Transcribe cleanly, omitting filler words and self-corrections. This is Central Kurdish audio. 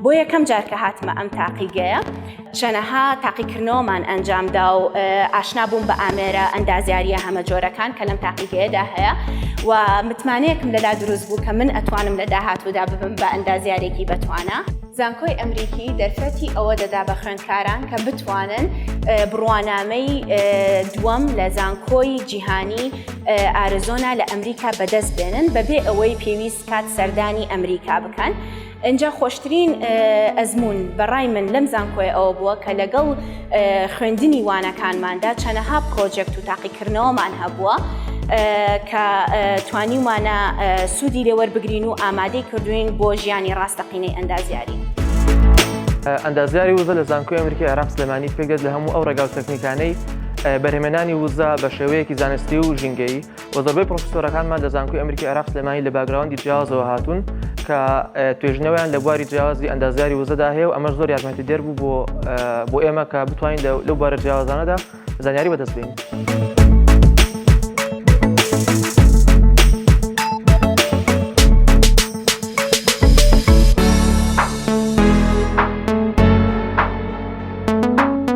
بۆ یەکەم جار کە هاتمە ئەم تاقیگەیە چەنەها تاقیکردنەوەمان ئەنجامدا و ئاشنا بووم بە ئامێرە ئەندازیاریە هەمە جۆرەکان کە لەم تاقیگەیەدا هەیە و متمانەیەکم لەلا دروست بوو کە من ئەتوانم لە داهاتوودا ببم بە ئەندازیارێکی بەتوانە. زانکۆی ئەمریکی دەرفەتی ئەوە دەدا بە خوێندکاران کە بتوانن بڕوانامەی دووەم لە زانکۆی جیهانی ئارزۆنا لە ئەمریکا بەدەست بێنن بەبێ ئەوەی پێویست کات سەردانی ئەمریکا بکەن. اینجا خۆشترین ئەزمون بەڕای من لەم زانکۆی ئەوە بووە کە لەگەڵ خوێندنی وانەکانماندا چەنەها پرۆجێکت و تاقیکردنەوەمان هەبووە کە توانیمانە سوودی لێوەربگرین و ئامادەی کردوین بۆ ژیانی ڕاستەقینەی ئەندازیاری. ئەندازیاری وزە لە زانکۆی ئەمریکی عێراق سلێمانی پێکدێت لە هەموو ئەو ڕێگا و تەکنیکانەی بەرهێمێنانی وزە بە شێوەیەکی زانستی و ژینگەیی و زۆربەی پرۆفسۆرەکانمان لە زانکۆی ئەمریکی عێراق سلێمانی لە باگراوندی جیاوازەوە هاتوون کە توێژنەوەیان لە بواری جیاوازی ئەندازیاری وزەدا هەیە و ئەمەش زۆر یارمەتیدەر بوو بۆ ئێمە کە بتوانین لەو بوارە جیاوازانەدا زانیاری بەدەست بێنین.